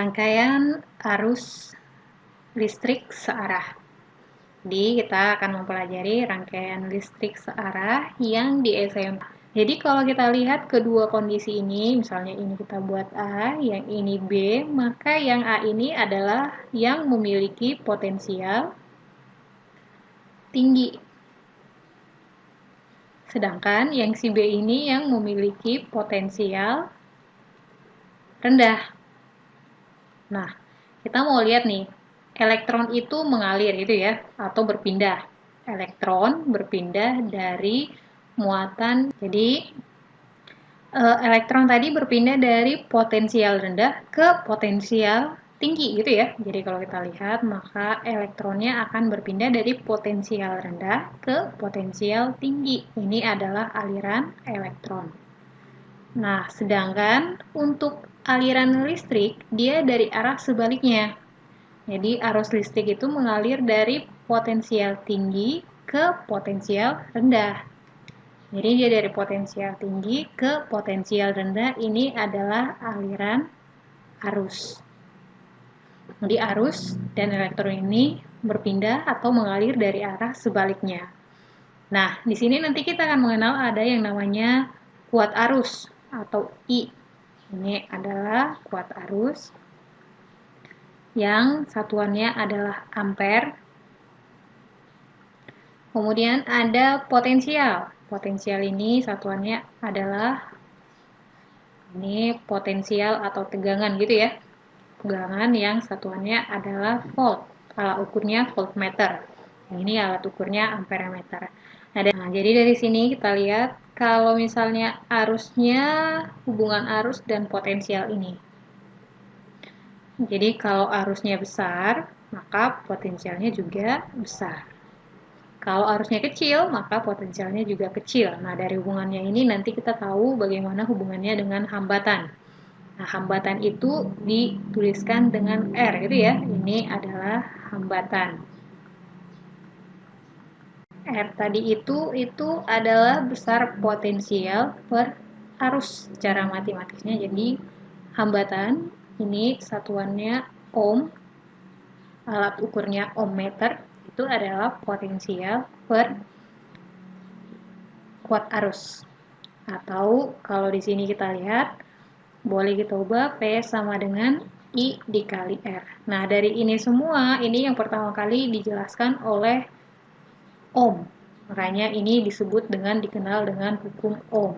rangkaian arus listrik searah. Jadi kita akan mempelajari rangkaian listrik searah yang di SMA. Jadi kalau kita lihat kedua kondisi ini, misalnya ini kita buat A, yang ini B, maka yang A ini adalah yang memiliki potensial tinggi. Sedangkan yang si B ini yang memiliki potensial rendah. Nah, kita mau lihat nih, elektron itu mengalir gitu ya, atau berpindah. Elektron berpindah dari muatan. Jadi, elektron tadi berpindah dari potensial rendah ke potensial tinggi gitu ya. Jadi kalau kita lihat, maka elektronnya akan berpindah dari potensial rendah ke potensial tinggi. Ini adalah aliran elektron. Nah, sedangkan untuk aliran listrik, dia dari arah sebaliknya. Jadi arus listrik itu mengalir dari potensial tinggi ke potensial rendah. Jadi dia dari potensial tinggi ke potensial rendah, ini adalah aliran arus. Jadi arus dan elektron ini berpindah atau mengalir dari arah sebaliknya. Nah, di sini nanti kita akan mengenal ada yang namanya kuat arus atau I. Ini adalah kuat arus yang satuannya adalah ampere. Kemudian ada potensial. Potensial ini satuannya adalah ini potensial atau tegangan gitu ya. Tegangan yang satuannya adalah volt. Alat ukurnya voltmeter. Ini alat ukurnya amperemeter. Nah, jadi dari sini kita lihat kalau misalnya arusnya hubungan arus dan potensial ini. Jadi kalau arusnya besar, maka potensialnya juga besar. Kalau arusnya kecil, maka potensialnya juga kecil. Nah, dari hubungannya ini nanti kita tahu bagaimana hubungannya dengan hambatan. Nah, hambatan itu dituliskan dengan R gitu ya. Ini adalah hambatan. R tadi itu adalah besar potensial per arus secara matematisnya. Jadi, hambatan ini satuannya ohm, alat ukurnya ohmmeter, itu adalah potensial per kuat arus. Atau kalau di sini kita lihat, boleh kita ubah P sama dengan I dikali R. Nah, dari ini semua, ini yang pertama kali dijelaskan oleh Ohm. Makanya ini dikenal dengan hukum Ohm.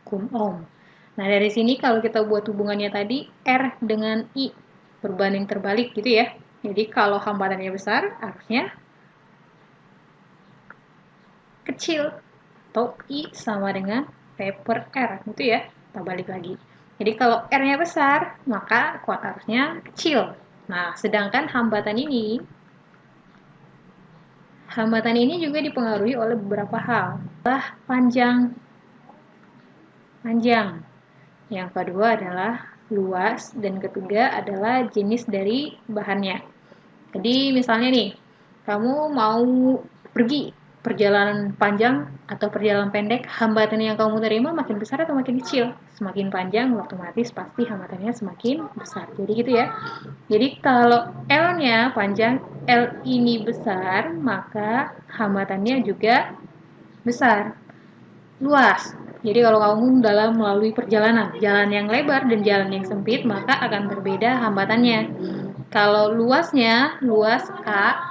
Hukum Ohm. Nah, dari sini kalau kita buat hubungannya tadi, R dengan I berbanding terbalik gitu ya. Jadi kalau hambatannya besar, arusnya kecil. Atau I sama dengan P per R gitu ya. Kita balik lagi. Jadi kalau R-nya besar, maka kuat arusnya kecil. Nah, sedangkan hambatan ini juga dipengaruhi oleh beberapa hal. Panjang. Yang kedua adalah luas, dan ketiga adalah jenis dari bahannya. Jadi misalnya nih, kamu mau pergi perjalanan panjang atau perjalanan pendek, hambatan yang kamu terima makin besar atau makin kecil? Semakin panjang, otomatis pasti hambatannya semakin besar. Jadi gitu ya. Jadi kalau L-nya panjang, L ini besar, maka hambatannya juga besar. Luas. Jadi kalau kamu dalam melalui perjalanan, jalan yang lebar dan jalan yang sempit, maka akan berbeda hambatannya. Kalau luasnya, luas A,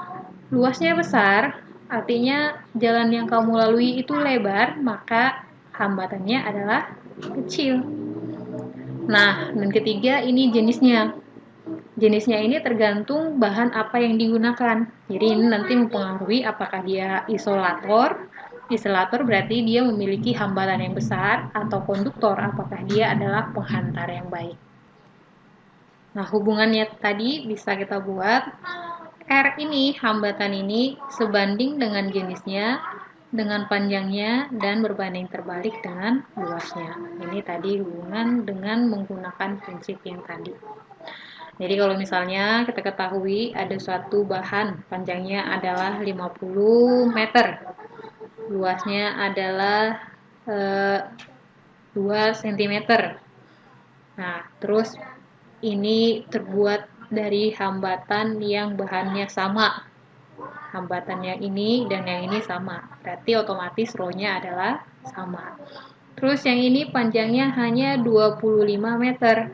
luasnya besar, artinya jalan yang kamu lalui itu lebar, maka hambatannya adalah kecil. Nah, dan ketiga ini jenisnya. Jenisnya ini tergantung bahan apa yang digunakan. Jadi ini nanti mempengaruhi apakah dia isolator. Isolator berarti dia memiliki hambatan yang besar, atau konduktor, apakah dia adalah penghantar yang baik. Nah, hubungannya tadi bisa kita buat R ini, hambatan ini sebanding dengan jenisnya, dengan panjangnya, dan berbanding terbalik dengan luasnya. Ini tadi hubungan dengan menggunakan prinsip yang tadi. Jadi kalau misalnya kita ketahui ada suatu bahan panjangnya adalah 50 meter, luasnya adalah 2 cm. Nah, terus ini terbuat dari hambatan yang bahannya sama. Hambatan yang ini dan yang ini sama. Berarti otomatis rho-nya adalah sama. Terus yang ini panjangnya hanya 25 meter.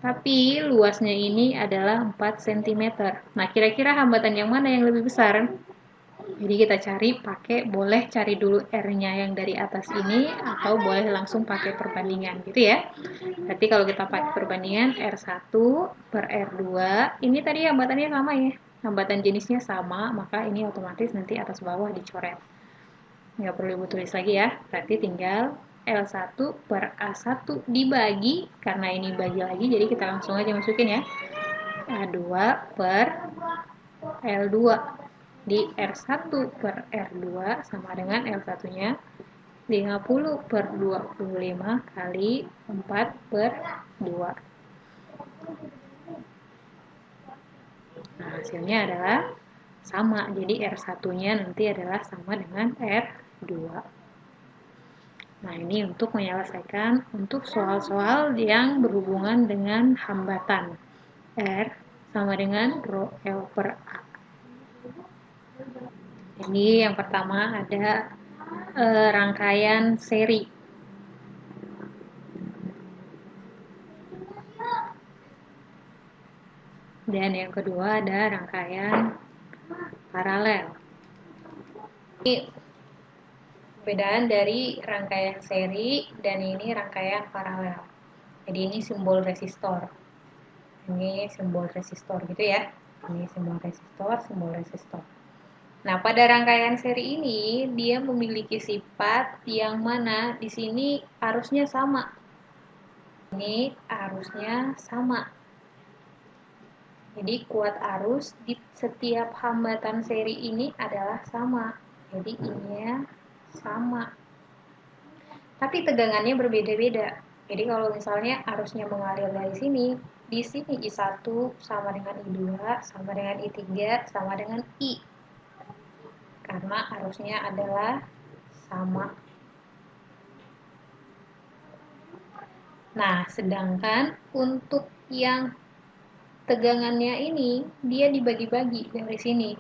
Tapi luasnya ini adalah 4 cm. Nah, kira-kira hambatan yang mana yang lebih besar? Jadi kita boleh cari dulu R-nya yang dari atas ini, atau boleh langsung pakai perbandingan gitu ya. Berarti kalau kita pakai perbandingan R1 per R2, ini tadi hambatannya sama ya. Hambatan jenisnya sama, maka ini otomatis nanti atas bawah dicoret. Nggak perlu ibu tulis lagi ya. Berarti tinggal L1 per A1 dibagi, karena ini bagi lagi, jadi kita langsung aja masukin ya. A2 per L2 di R1 per R2 sama dengan L1-nya 50 per 25 kali 4 per 2. Nah, hasilnya adalah sama. Jadi R1-nya nanti adalah sama dengan R2. Nah, ini untuk menyelesaikan untuk soal-soal yang berhubungan dengan hambatan. R sama dengan rho L per A. Jadi yang pertama ada rangkaian seri. Dan yang kedua ada rangkaian paralel. Ini perbedaan dari rangkaian seri dan ini rangkaian paralel. Jadi ini simbol resistor. Ini simbol resistor gitu ya. Ini simbol resistor. Nah, pada rangkaian seri ini dia memiliki sifat yang mana di sini arusnya sama. Ini arusnya sama. Jadi kuat arus di setiap hambatan seri ini adalah sama. Jadi ininya sama. Tapi tegangannya berbeda-beda. Jadi kalau misalnya arusnya mengalir dari sini, di sini I1 sama dengan I2, sama dengan I3, sama dengan I. Karena arusnya adalah sama. Nah, sedangkan untuk yang tegangannya ini, dia dibagi-bagi dari sini.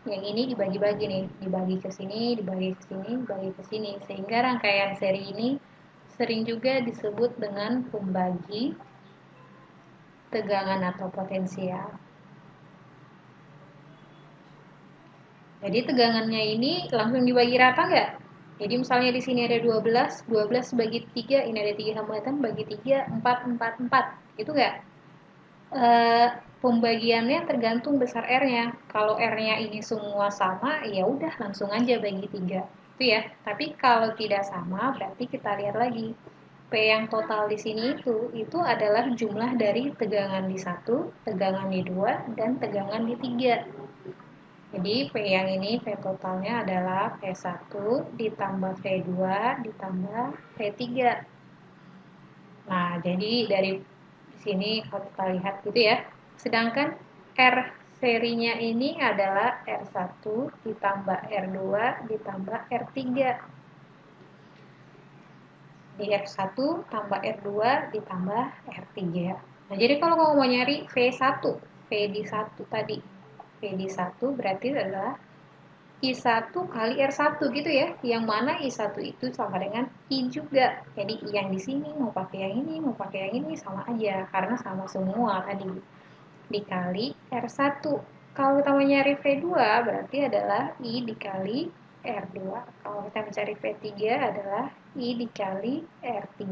Yang ini dibagi-bagi nih, dibagi ke sini, dibagi ke sini, dibagi ke sini. Sehingga rangkaian seri ini sering juga disebut dengan pembagi tegangan atau potensial. Jadi tegangannya ini langsung dibagi rata nggak? Jadi misalnya di sini ada 12, 12 bagi 3, ini ada 3 hambatan, bagi 3, 4, 4, 4. Itu nggak? Pembagiannya tergantung besar R-nya. Kalau R-nya ini semua sama, ya udah langsung aja bagi 3. Itu ya. Tapi kalau tidak sama, berarti kita lihat lagi. P yang total di sini itu adalah jumlah dari tegangan di 1, tegangan di 2, dan tegangan di 3. Jadi P yang ini P totalnya adalah P1 ditambah P2 ditambah P3. Nah, jadi dari sini kalau kita lihat gitu ya. Sedangkan R serinya ini adalah R1 ditambah R2 ditambah R3. Di R1 tambah R2 ditambah R3. Nah, jadi kalau kamu mau nyari V1, V di 1 tadi. V di 1 berarti adalah I1 kali R1 gitu ya. Yang mana I1 itu sama dengan I juga. Jadi yang di sini mau pakai yang ini, mau pakai yang ini sama aja karena sama semua tadi. Dikali R1. Kalau kita mau nyari V2 berarti adalah I dikali R2. Kalau kita mencari V3 adalah I dikali R3.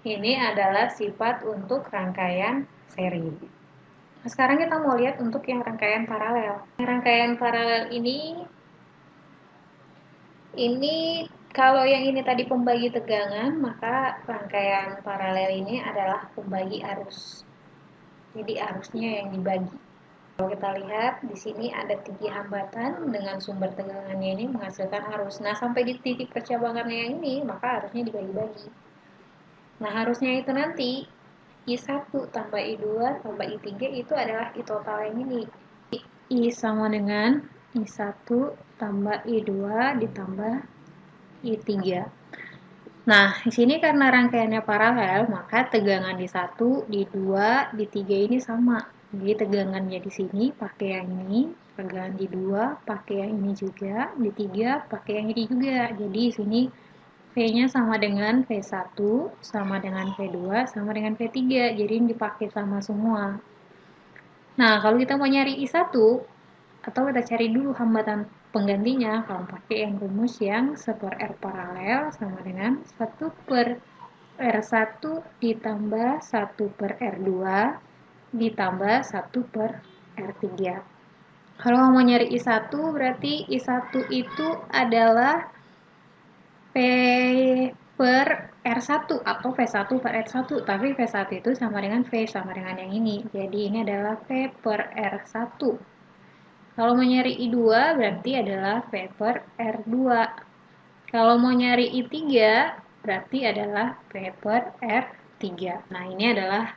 Ini adalah sifat untuk rangkaian seri. Nah, sekarang kita mau lihat untuk yang rangkaian paralel. Rangkaian paralel ini kalau yang ini tadi pembagi tegangan, maka rangkaian paralel ini adalah pembagi arus. Jadi arusnya yang dibagi. Kalau kita lihat di sini ada 3 hambatan dengan sumber tegangannya ini menghasilkan arus. Nah, sampai di titik percabangannya yang ini, maka arusnya dibagi-bagi. Nah, harusnya itu nanti I1 tambah I2 tambah I3 itu adalah I total yang ini. I sama dengan I1 tambah I2 ditambah I3. Nah, di sini karena rangkaiannya paralel, maka tegangan di 1, di 2, di 3 ini sama. Jadi tegangannya di sini pakai yang ini, tegangan di 2 pakai yang ini juga, di 3 pakai yang ini juga. Jadi di sini V-nya sama dengan V1, sama dengan V2, sama dengan V3. Jadi ini dipakai sama semua. Nah, kalau kita mau nyari I1, atau kita cari dulu hambatan penggantinya, kalau pakai yang rumus yang 1 per R paralel sama dengan 1 per R1 ditambah 1 per R2 ditambah 1 per R3. Kalau mau nyari I1, berarti I1 itu adalah P per R1 atau V1 per R1, tapi V1 itu sama dengan V sama dengan yang ini. Jadi ini adalah V per R1. Kalau mau nyari I2 berarti adalah V per R2. Kalau mau nyari I3 berarti adalah V per R3. Nah, ini adalah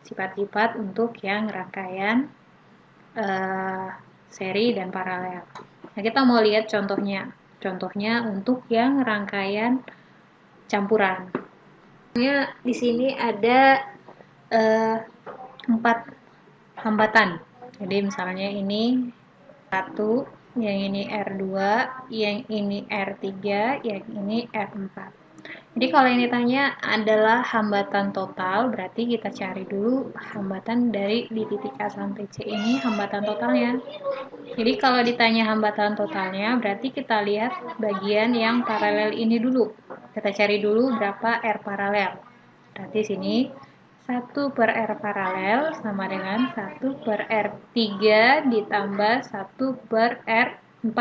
sifat-sifat untuk yang rangkaian seri dan paralel. Nah, kita mau lihat contohnya. Contohnya untuk yang rangkaian campuran. Di sini ada 4 hambatan. Jadi misalnya ini 1, yang ini R2, yang ini R3, yang ini R4. Jadi kalau yang ditanya adalah hambatan total, berarti kita cari dulu hambatan dari di titik A sampai C ini hambatan totalnya. Jadi kalau ditanya hambatan totalnya, berarti kita lihat bagian yang paralel ini dulu. Kita cari dulu berapa R paralel. Berarti sini 1 per R paralel sama dengan 1 per R3 ditambah 1 per R4.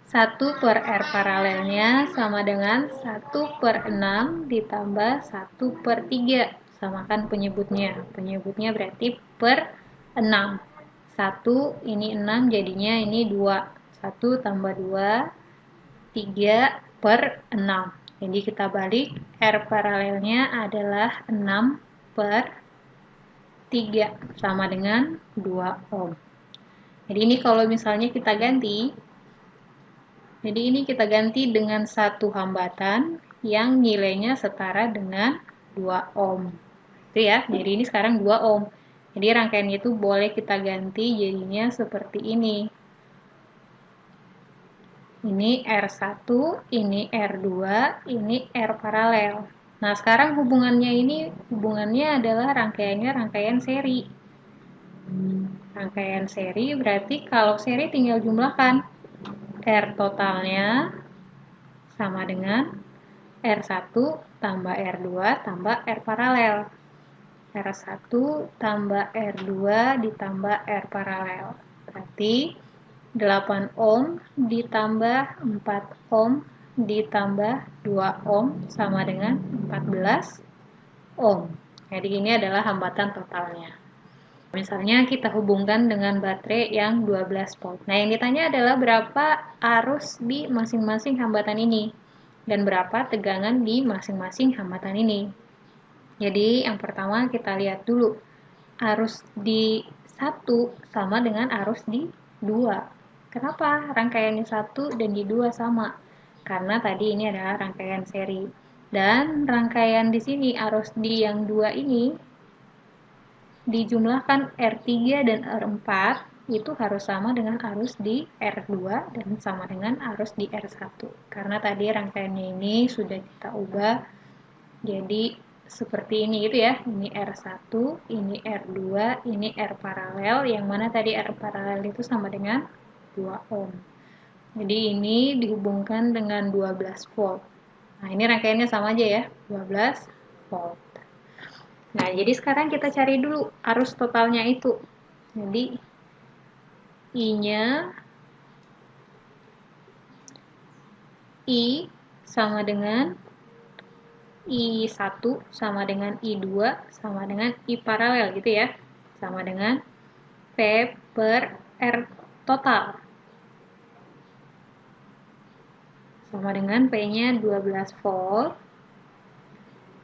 1 per R paralelnya sama dengan 1 per 6 ditambah 1 per 3. Samakan penyebutnya. Penyebutnya berarti per 6. 1 ini 6 jadinya ini 2. 1 tambah 2, 3 per 6. Jadi kita balik, R paralelnya adalah 6 per 3 sama dengan 2 ohm. Jadi ini kalau misalnya kita ganti, jadi ini kita ganti dengan satu hambatan yang nilainya setara dengan 2 ohm. Itu ya, jadi ini sekarang 2 ohm. Jadi rangkaian itu boleh kita ganti jadinya seperti ini. Ini R1, ini R2, ini R paralel. Nah, sekarang hubungannya adalah rangkaiannya rangkaian seri. Rangkaian seri berarti kalau seri tinggal jumlahkan. R totalnya sama dengan R1 tambah R2 tambah R paralel. R1 tambah R2 ditambah R paralel. Berarti 8 ohm ditambah 4 ohm ditambah 2 ohm sama dengan 14 ohm. Jadi ini adalah hambatan totalnya. Misalnya kita hubungkan dengan baterai yang 12 volt. Nah, yang ditanya adalah berapa arus di masing-masing hambatan ini dan berapa tegangan di masing-masing hambatan ini. Jadi, yang pertama kita lihat dulu. Arus di 1 sama dengan arus di 2. Kenapa? Rangkaiannya 1 dan di 2 sama. Karena tadi ini adalah rangkaian seri. Dan rangkaian di sini arus di yang 2 ini dijumlahkan R3 dan R4 itu harus sama dengan arus di R2 dan sama dengan arus di R1. Karena tadi rangkaiannya ini sudah kita ubah jadi seperti ini gitu ya. Ini R1, ini R2, ini R paralel, yang mana tadi R paralel itu sama dengan 2 ohm. Jadi ini dihubungkan dengan 12 volt. Nah, ini rangkaiannya sama aja ya, 12 volt. Nah, jadi sekarang kita cari dulu arus totalnya itu. Jadi, I-nya I sama dengan I1 sama dengan I2 sama dengan I paralel gitu ya. Sama dengan P per R total. Sama dengan P-nya 12 volt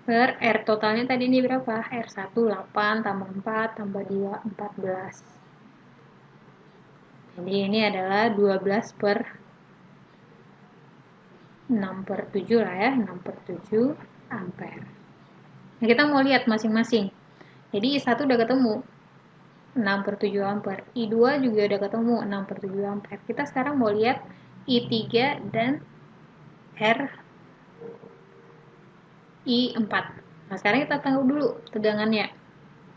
per R totalnya tadi ini berapa? R1 8 tambah 4 tambah 2 14. Jadi ini adalah 12 per 6/7 lah ya, 6/7 ampere. Nah, kita mau lihat masing-masing. Jadi I1 udah ketemu 6/7 ampere, I2 juga udah ketemu 6/7 ampere. Kita sekarang mau lihat I3 dan I4. Nah, sekarang kita tahu dulu tegangannya.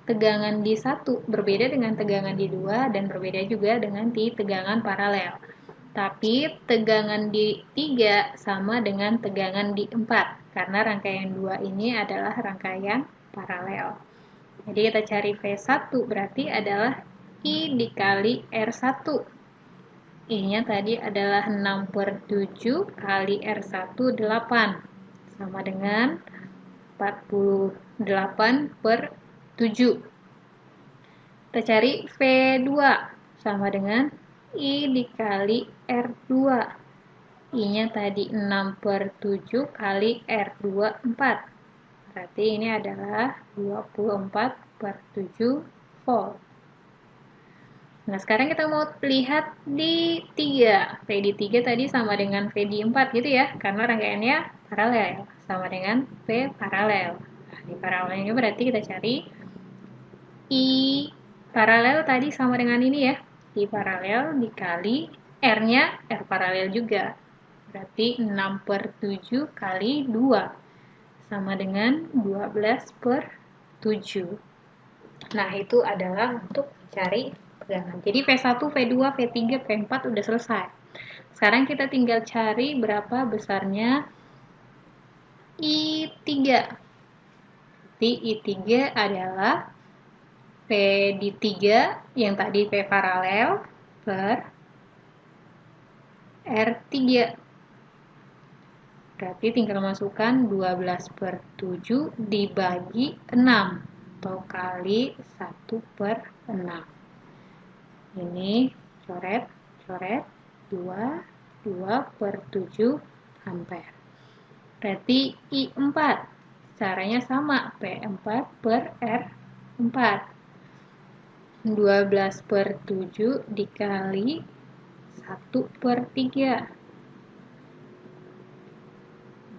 Tegangan di 1 berbeda dengan tegangan di 2 dan berbeda juga dengan di tegangan paralel. Tapi tegangan di 3 sama dengan tegangan di 4 karena rangkaian 2 ini adalah rangkaian paralel. Jadi kita cari V1 berarti adalah I dikali R1. I-nya tadi adalah 6/7 kali R1 8 sama dengan 48/7. Kita cari V2 sama dengan I dikali R2. I-nya tadi 6/7 kali R2 4. Berarti ini adalah 24/7 volt. Nah, sekarang kita mau lihat di 3. V di 3 tadi sama dengan V di 4 gitu ya, karena rangkaiannya paralel, sama dengan V paralel. Nah, di paralel ini berarti kita cari I paralel tadi sama dengan ini ya, I paralel dikali R-nya R paralel juga. Berarti 6/7 kali 2, sama dengan 12/7. Nah, itu adalah untuk mencari tegangan. Jadi V1, V2, V3, V4 udah selesai. Sekarang kita tinggal cari berapa besarnya I3. Jadi I3 adalah V di 3 yang tadi V paralel per R3. Berarti tinggal masukkan 12/7 dibagi 6 atau kali 1/6. Ini coret 2/7 ampere. Berarti I4 caranya sama, P4 per R4. 12/7 dikali 1/3.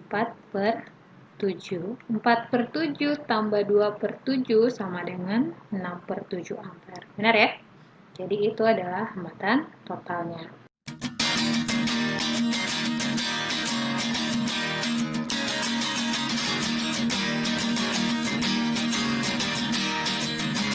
4/7. 4/7 tambah 2/7 sama dengan 6/7 ampere. Benar ya? Jadi itu adalah hambatan totalnya.